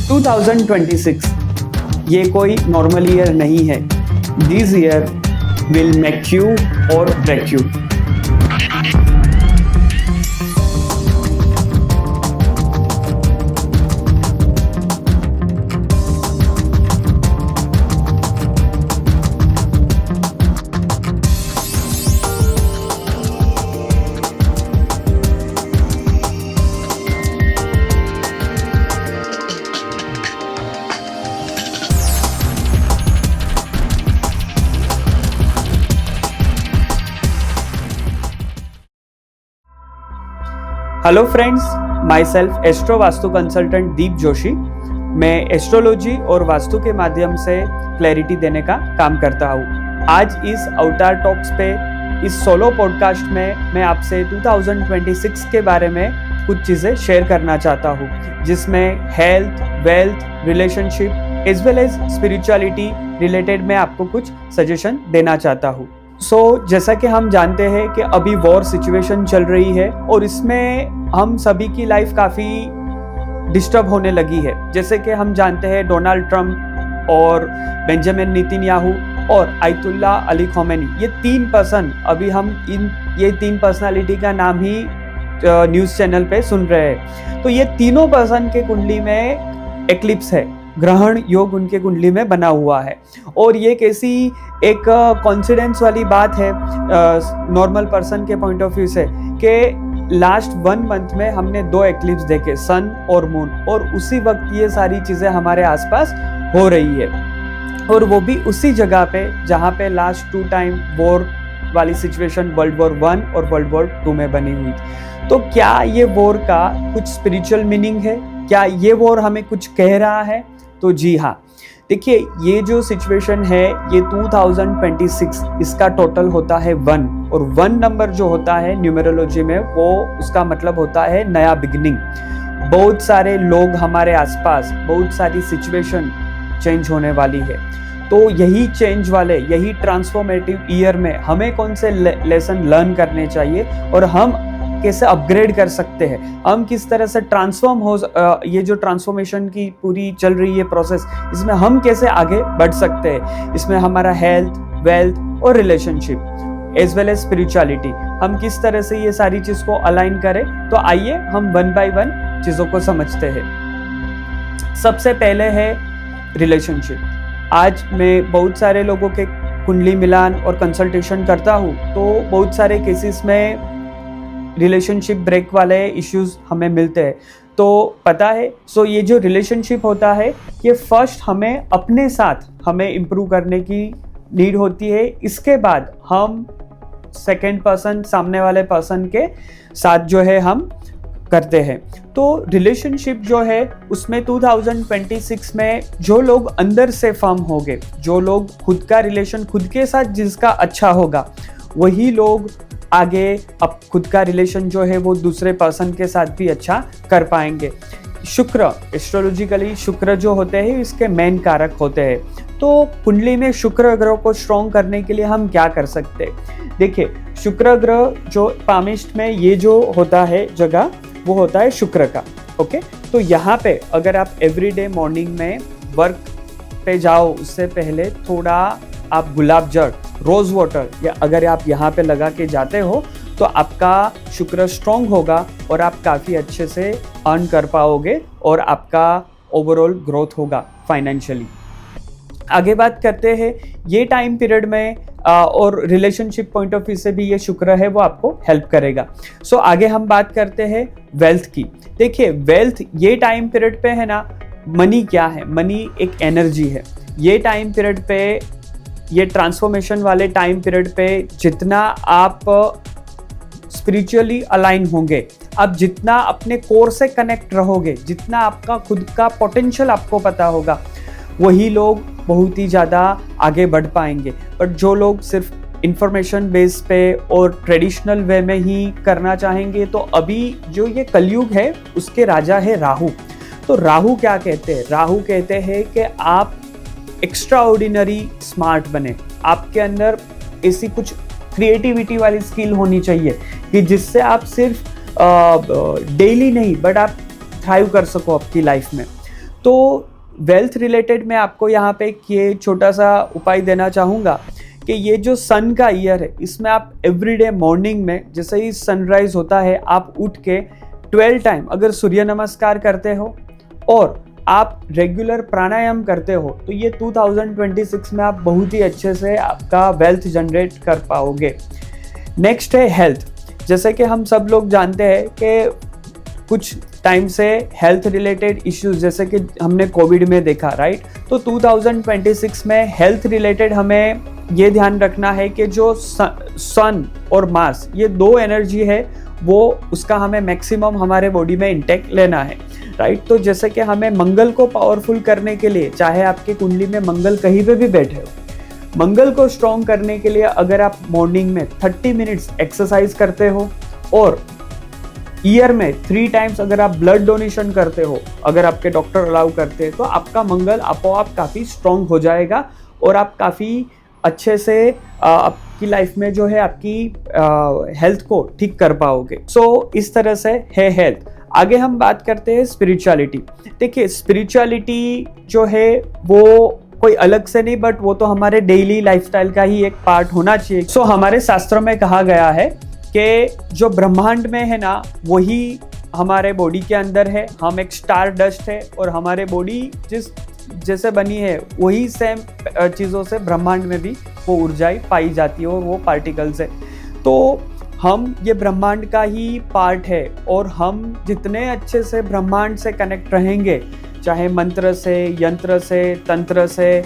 2026 ये कोई normal year नहीं है। This year will make you or break you. Hello friends, myself astro vastu consultant Deep Joshi. मैं astrology और वास्तु के माध्यम से क्लैरिटी देने का काम करता हूँ। आज इस अवतार टॉक्स पे इस सोलो पॉडकास्ट में मैं आपसे 2026 के बारे में कुछ चीज़ें शेयर करना चाहता हूँ, जिसमें health, wealth, relationship as well as spirituality related मैं आपको कुछ सजेशन देना चाहता हूँ। जैसा कि हम जानते हैं कि अभी वॉर सिचुएशन चल रही है और इसमें हम सभी की लाइफ काफ़ी डिस्टर्ब होने लगी है। जैसे कि हम जानते हैं डोनाल्ड ट्रंप और बेंजामिन नेतन्याहू और आयतुल्ला अली खोमेनी, ये तीन पर्सन, अभी हम ये तीन पर्सनालिटी का नाम ही न्यूज़ चैनल पे सुन रहे हैं। तो ये तीनों पर्सन के कुंडली में एक्लिप्स है, ग्रहण योग उनके कुंडली में बना हुआ है। और ये कैसी एक कॉन्सिडेंस वाली बात है नॉर्मल पर्सन के पॉइंट ऑफ व्यू से कि लास्ट 1 मंथ में हमने 2 एक्लिप्स देखे, सन और मून, और उसी वक्त ये सारी चीज़ें हमारे आसपास हो रही है। और वो भी उसी जगह पे जहाँ पे लास्ट 2 टाइम वॉर वाली सिचुएशन वर्ल्ड वॉर 1 और वर्ल्ड वॉर 2 में बनी हुई। तो क्या ये वॉर का कुछ स्पिरिचुअल मीनिंग है? क्या ये वॉर हमें कुछ कह रहा है? तो जी हाँ, देखिए, ये जो सिचुएशन है ये 2026, इसका टोटल होता है 1, और 1 नंबर जो होता है न्यूमेरोलॉजी में, वो उसका मतलब होता है नया बिगिनिंग। बहुत सारे लोग हमारे आसपास, बहुत सारी सिचुएशन चेंज होने वाली है। तो यही चेंज वाले, यही ट्रांसफॉर्मेटिव ईयर में हमें कौन से लेसन लर्न करने चाहिए और हम कैसे अपग्रेड कर सकते हैं, हम किस तरह से ट्रांसफॉर्म हो, ये जो ट्रांसफॉर्मेशन की पूरी चल रही है प्रोसेस, इसमें हम कैसे आगे बढ़ सकते हैं। इसमें हमारा हेल्थ, वेल्थ और relationship as well as spirituality, हम किस तरह से ये सारी चीज़ को अलाइन करें। तो आइए हम 1 बाय 1 चीज़ों को समझते हैं। सबसे पहले है रिलेशनशिप। आज मैं बहुत सारे लोगों के कुंडली मिलान और कंसल्टेशन करता हूँ, तो बहुत सारे केसेस में रिलेशनशिप ब्रेक वाले इश्यूज हमें मिलते हैं। तो पता है, ये जो रिलेशनशिप होता है, ये फर्स्ट हमें अपने साथ हमें इम्प्रूव करने की नीड होती है। इसके बाद हम सेकेंड पर्सन, सामने वाले पर्सन के साथ जो है हम करते हैं। तो रिलेशनशिप जो है उसमें 2026 में जो लोग अंदर से फर्म होंगे, जो लोग खुद का रिलेशन खुद के साथ जिसका अच्छा होगा, वही लोग आगे अब खुद का रिलेशन जो है वो दूसरे पर्सन के साथ भी अच्छा कर पाएंगे। शुक्र, एस्ट्रोलॉजिकली शुक्र जो होते हैं इसके मेन कारक होते हैं। तो कुंडली में शुक्र ग्रह को स्ट्रॉन्ग करने के लिए हम क्या कर सकते हैं? देखिए, शुक्र ग्रह जो पामिस्ट में ये जो होता है जगह, वो होता है शुक्र का। ओके, तो यहाँ पे अगर आप एवरीडे मॉर्निंग में वर्क पे जाओ, उससे पहले थोड़ा आप गुलाब जल, रोज वाटर, या अगर आप यहाँ पे लगा के जाते हो तो आपका शुक्र स्ट्रॉन्ग होगा और आप काफ़ी अच्छे से अर्न कर पाओगे और आपका ओवरऑल ग्रोथ होगा फाइनेंशियली। आगे बात करते हैं ये टाइम पीरियड में और रिलेशनशिप पॉइंट ऑफ व्यू से भी ये शुक्र है वो आपको हेल्प करेगा। आगे हम बात करते हैं वेल्थ की। देखिए, वेल्थ ये टाइम पीरियड पे है ना, मनी क्या है? मनी एक एनर्जी है। ये टाइम पीरियड पे, ये ट्रांसफॉर्मेशन वाले टाइम पीरियड पे जितना आप स्पिरिचुअली अलाइन होंगे, आप जितना अपने कोर से कनेक्ट रहोगे, जितना आपका खुद का पोटेंशियल आपको पता होगा, वही लोग बहुत ही ज़्यादा आगे बढ़ पाएंगे। बट जो लोग सिर्फ इंफॉर्मेशन बेस पे और ट्रेडिशनल वे में ही करना चाहेंगे, तो अभी जो ये कलयुग है उसके राजा है राहु। तो राहु क्या कहते हैं? राहु कहते हैं कि आप एक्स्ट्रा ऑर्डिनरी स्मार्ट बने, आपके अंदर ऐसी कुछ क्रिएटिविटी वाली स्किल होनी चाहिए कि जिससे आप सिर्फ डेली नहीं बट आप थ्राइव कर सको आपकी लाइफ में। तो वेल्थ रिलेटेड मैं आपको यहाँ पे ये छोटा सा उपाय देना चाहूँगा कि ये जो सन का ईयर है, इसमें आप एवरीडे मॉर्निंग में जैसे ही सनराइज होता है आप उठ के 12 टाइम अगर सूर्य नमस्कार करते हो और आप रेगुलर प्राणायाम करते हो तो ये 2026 में आप बहुत ही अच्छे से आपका वेल्थ जनरेट कर पाओगे। नेक्स्ट है हेल्थ। जैसे कि हम सब लोग जानते हैं कि कुछ टाइम से हेल्थ रिलेटेड इश्यूज जैसे कि हमने कोविड में देखा, राइट। तो 2026 में हेल्थ रिलेटेड हमें ये ध्यान रखना है कि जो सन और मार्स ये दो एनर्जी है वो उसका हमें मैक्सिमम हमारे बॉडी में इंटेक लेना है, राइट। तो जैसे कि हमें मंगल को पावरफुल करने के लिए, चाहे आपकी कुंडली में मंगल कहीं पे भी बैठे हो, मंगल को स्ट्रॉन्ग करने के लिए अगर आप मॉर्निंग में 30 मिनट्स एक्सरसाइज करते हो और ईयर में 3 टाइम्स अगर आप ब्लड डोनेशन करते हो, अगर आपके डॉक्टर अलाउ करते हैं, तो आपका मंगल आपोआप काफ़ी स्ट्रॉन्ग हो जाएगा और आप काफ़ी अच्छे से आपकी लाइफ में जो है आपकी हेल्थ को ठीक कर पाओगे। सो इस तरह से है हेल्थ। आगे हम बात करते हैं स्पिरिचुअलिटी। देखिए स्पिरिचुअलिटी जो है वो कोई अलग से नहीं, बट वो तो हमारे डेली लाइफस्टाइल का ही एक पार्ट होना चाहिए। सो हमारे शास्त्रों में कहा गया है कि जो ब्रह्मांड में है ना वही हमारे बॉडी के अंदर है। हम एक स्टार डस्ट है और हमारे बॉडी जैसे बनी है वही सेम चीज़ों से ब्रह्मांड में भी वो ऊर्जाएं पाई जाती है और वो पार्टिकल्स है। तो हम ये ब्रह्मांड का ही पार्ट है और हम जितने अच्छे से ब्रह्मांड से कनेक्ट रहेंगे, चाहे मंत्र से, यंत्र से, तंत्र से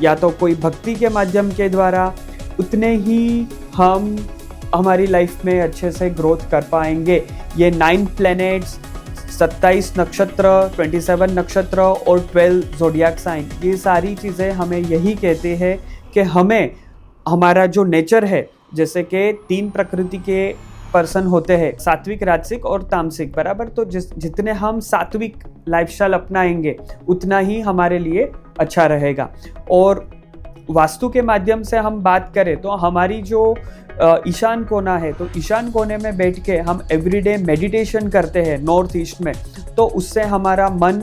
या तो कोई भक्ति के माध्यम के द्वारा, उतने ही हम हमारी लाइफ में अच्छे से ग्रोथ कर पाएंगे। ये 9 प्लैनेट्स, 27 नक्षत्र, 27 नक्षत्र और 12 ज़ोडिएक साइन, ये सारी चीज़ें हमें यही कहते हैं कि हमें हमारा जो नेचर है, जैसे कि 3 प्रकृति के पर्सन होते हैं, सात्विक, राजसिक और तामसिक, बराबर। तो जितने हम सात्विक लाइफस्टाइल अपनाएंगे उतना ही हमारे लिए अच्छा रहेगा। और वास्तु के माध्यम से हम बात करें तो हमारी जो ईशान कोना है, तो ईशान कोने में बैठ के हम एवरीडे मेडिटेशन करते हैं नॉर्थ ईस्ट में, तो उससे हमारा मन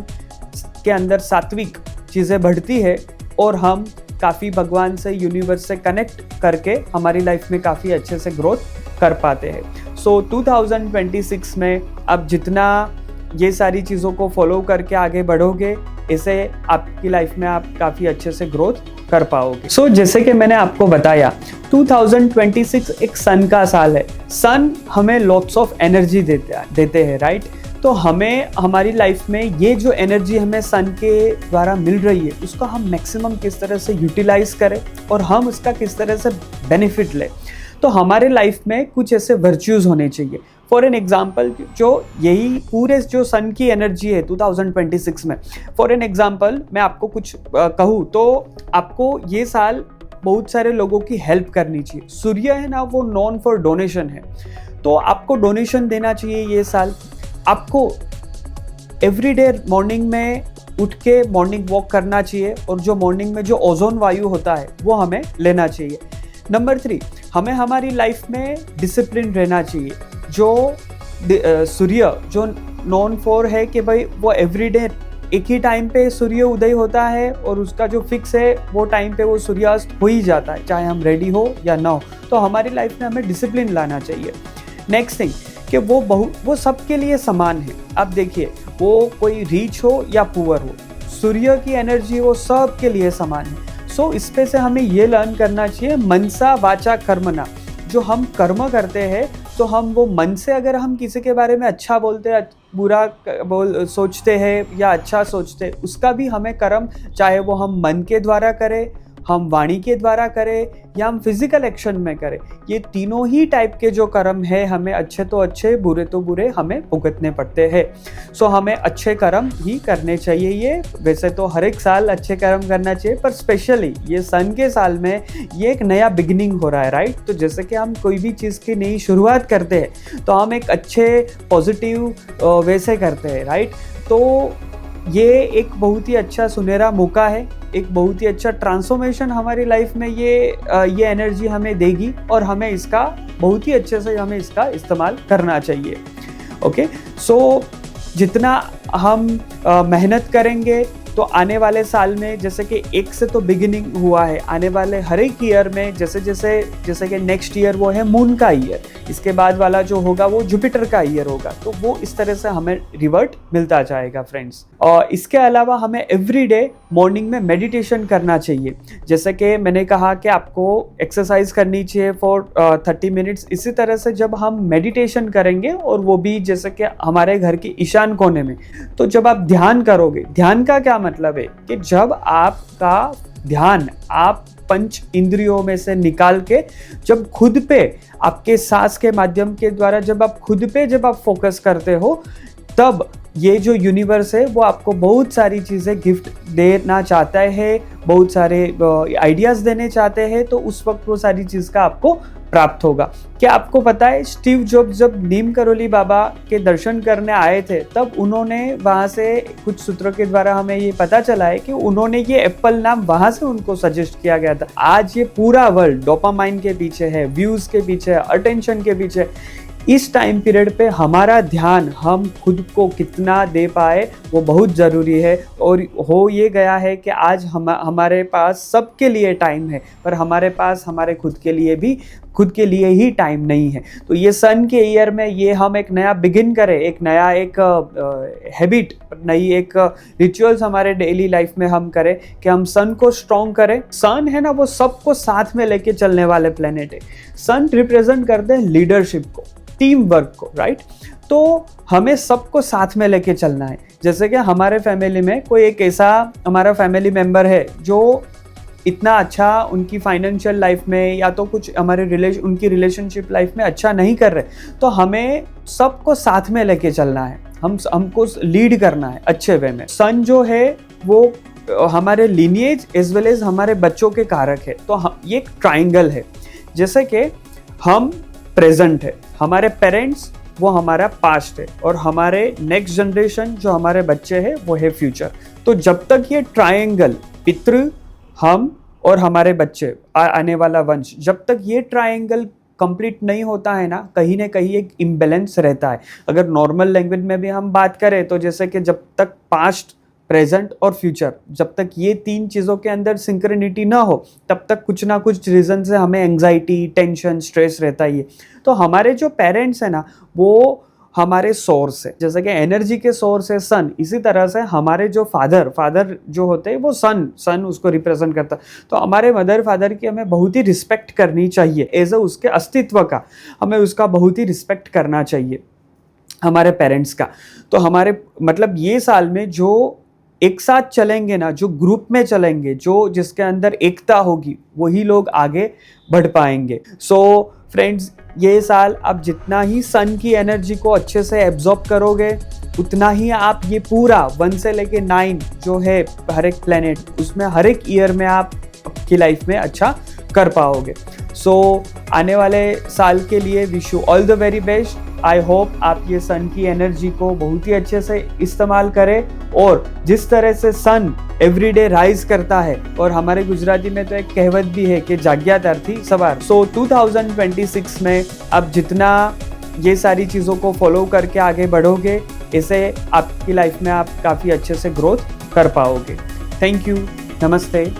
के अंदर सात्विक चीज़ें बढ़ती है और हम काफ़ी भगवान से, यूनिवर्स से कनेक्ट करके हमारी लाइफ में काफ़ी अच्छे से ग्रोथ कर पाते हैं। सो 2026 में आप जितना ये सारी चीज़ों को फॉलो करके आगे बढ़ोगे, इसे आपकी लाइफ में आप काफ़ी अच्छे से ग्रोथ कर पाओगे। सो जैसे कि मैंने आपको बताया 2026 एक सन का साल है। सन हमें लॉट्स ऑफ एनर्जी देते हैं, राइट। तो हमें हमारी लाइफ में ये जो एनर्जी हमें सन के द्वारा मिल रही है उसका हम मैक्सिमम किस तरह से यूटिलाइज करें और हम उसका किस तरह से बेनिफिट लें। तो हमारे लाइफ में कुछ ऐसे वर्च्यूज़ होने चाहिए। फॉर एन एग्जाम्पल, जो यही पूरे जो सन की एनर्जी है 2026 में, फॉर एन एग्जाम्पल मैं आपको कुछ कहूँ तो आपको ये साल बहुत सारे लोगों की हेल्प करनी चाहिए। सूर्य है ना, वो नॉन फॉर डोनेशन है, तो आपको डोनेशन देना चाहिए ये साल। आपको एवरीडे मॉर्निंग में उठ के मॉर्निंग वॉक करना चाहिए और जो मॉर्निंग में जो ओजोन वायु होता है वो हमें लेना चाहिए। नंबर 3, हमें हमारी लाइफ में डिसिप्लिन रहना चाहिए। जो सूर्य जो नॉन फॉर है कि भाई वो एवरीडे एक ही टाइम पे सूर्य उदय होता है और उसका जो फिक्स है वो टाइम पे वो सूर्यास्त हो ही जाता है, चाहे हम रेडी हो या ना हो। तो हमारी लाइफ में हमें डिसिप्लिन लाना चाहिए। नेक्स्ट थिंग कि वो सबके लिए समान है। अब देखिए, वो कोई रिच हो या पुअर हो, सूर्य की एनर्जी वो सबके लिए समान है। सो इस पे से हमें ये लर्न करना चाहिए, मनसा वाचा कर्मना। जो हम कर्म करते हैं तो हम वो मन से, अगर हम किसी के बारे में अच्छा बोलते हैं, बुरा सोचते हैं या अच्छा सोचते हैं, उसका भी हमें कर्म, चाहे वो हम मन के द्वारा करें, हम वाणी के द्वारा करें या हम फिजिकल एक्शन में करें, ये तीनों ही टाइप के जो कर्म है हमें अच्छे तो अच्छे, बुरे तो बुरे हमें भुगतने पड़ते हैं। सो हमें अच्छे कर्म ही करने चाहिए। ये वैसे तो हर एक साल अच्छे कर्म करना चाहिए, पर स्पेशली ये सन के साल में ये एक नया बिगिनिंग हो रहा है, राइट। तो जैसे कि हम कोई भी चीज़ की नई शुरुआत करते हैं तो हम एक अच्छे पॉजिटिव वे से करते हैं, राइट। तो ये एक बहुत ही अच्छा सुनहरा मौका है, एक बहुत ही अच्छा ट्रांसफॉर्मेशन हमारी लाइफ में ये एनर्जी हमें देगी और हमें इसका बहुत ही अच्छे से हमें इसका इस्तेमाल करना चाहिए। ओके, सो जितना हम मेहनत करेंगे तो आने वाले साल में, जैसे कि एक से तो बिगिनिंग हुआ है, आने वाले हर एक ईयर में जैसे कि नेक्स्ट ईयर वो है मून का ईयर, इसके बाद वाला जो होगा वो जुपिटर का ईयर होगा, तो वो इस तरह से हमें रिवर्ट मिलता जाएगा फ्रेंड्स। और इसके अलावा हमें एवरीडे मॉर्निंग में मेडिटेशन करना चाहिए। जैसे कि मैंने कहा कि आपको एक्सरसाइज करनी चाहिए फॉर 30 मिनट्स। इसी तरह से जब हम मेडिटेशन करेंगे, और वो भी जैसे कि हमारे घर के ईशान कोने में, तो जब आप ध्यान करोगे, ध्यान का क्या मतलब है कि जब आपका ध्यान आप पंच इंद्रियों में से निकाल के जब खुद पे आपके सांस के माध्यम के द्वारा जब आप खुद पे जब आप फोकस करते हो, तब ये जो यूनिवर्स है वो आपको बहुत सारी चीज़ें गिफ्ट देना चाहता है, बहुत सारे आइडियाज़ देने चाहते हैं, तो उस वक्त वो सारी चीज़ का आपको प्राप्त होगा। क्या आपको पता है स्टीव जॉब्स जब नीम करोली बाबा के दर्शन करने आए थे, तब उन्होंने वहाँ से कुछ सूत्रों के द्वारा हमें ये पता चला है कि उन्होंने ये एप्पल नाम वहाँ से उनको सजेस्ट किया गया था। आज ये पूरा वर्ल्ड डोपामाइन के पीछे है, व्यूज़ के पीछे है, अटेंशन के पीछे। इस टाइम पीरियड पे हमारा ध्यान हम खुद को कितना दे पाए वो बहुत ज़रूरी है। और हो ये गया है कि आज हमारे पास सबके लिए टाइम है, पर हमारे पास हमारे खुद के लिए ही टाइम नहीं है। तो ये सन के ईयर में ये हम एक नया बिगिन करें, एक नया एक हैबिट, नई एक रिचुअल्स हमारे डेली लाइफ में हम करें कि हम सन को स्ट्रॉन्ग करें। सन है ना, वो सबको साथ में लेके चलने वाले प्लेनेट है। सन रिप्रेजेंट करते हैं लीडरशिप को, टीम वर्क को, राइट। तो हमें सबको साथ में लेके चलना है। जैसे कि हमारे फैमिली में कोई एक ऐसा हमारा फैमिली मेंबर है जो इतना अच्छा उनकी फाइनेंशियल लाइफ में या तो कुछ उनकी रिलेशनशिप लाइफ में अच्छा नहीं कर रहे, तो हमें सबको साथ में लेके चलना है, हमको लीड करना है अच्छे वे में। सन जो है वो हमारे लीनिएज एज वेल एज हमारे बच्चों के कारक है। तो ये एक ट्राइंगल है। जैसे कि हम प्रेजेंट है, हमारे पेरेंट्स वो हमारा पास्ट है, और हमारे नेक्स्ट जनरेशन जो हमारे बच्चे हैं वो है फ्यूचर। तो जब तक ये ट्रायंगल, पितृ, हम और हमारे बच्चे, आने वाला वंश, जब तक ये ट्रायंगल कंप्लीट नहीं होता है ना कहीं एक इम्बैलेंस रहता है। अगर नॉर्मल लैंग्वेज में भी हम बात करें तो जैसे कि जब तक पास्ट, प्रेजेंट और फ्यूचर, जब तक ये तीन चीज़ों के अंदर सिंक्रोनिटी ना हो, तब तक कुछ ना कुछ रीज़न से हमें एंग्जाइटी, टेंशन, स्ट्रेस रहता ही है। तो हमारे जो पेरेंट्स हैं ना वो हमारे सोर्स है, जैसे कि एनर्जी के सोर्स है सन, इसी तरह से हमारे जो फादर जो होते हैं वो सन उसको रिप्रेजेंट करता है। तो हमारे मदर फादर की हमें बहुत ही रिस्पेक्ट करनी चाहिए, एज ए उसके अस्तित्व का हमें उसका बहुत ही रिस्पेक्ट करना चाहिए, हमारे पेरेंट्स का। तो हमारे मतलब ये साल में जो एक साथ चलेंगे ना, जो ग्रुप में चलेंगे, जो जिसके अंदर एकता होगी, वही लोग आगे बढ़ पाएंगे। सो फ्रेंड्स, ये साल आप जितना ही सन की एनर्जी को अच्छे से एब्जॉर्ब करोगे, उतना ही आप ये पूरा 1 से लेके 9 जो है हर एक प्लेनेट, उसमें हर एक ईयर में आप आपकी लाइफ में अच्छा कर पाओगे। सो आने वाले साल के लिए wish you all the very best. I hope आप ये सन की एनर्जी को बहुत ही अच्छे से इस्तेमाल करें, और जिस तरह से सन एवरीडे राइज करता है, और हमारे गुजराती में तो एक कहावत भी है कि जाग्या तरती सवार। सो 2026 में आप जितना ये सारी चीज़ों को फॉलो करके आगे बढ़ोगे, इसे आपकी लाइफ में आप काफ़ी अच्छे से ग्रोथ कर पाओगे। थैंक यू, नमस्ते।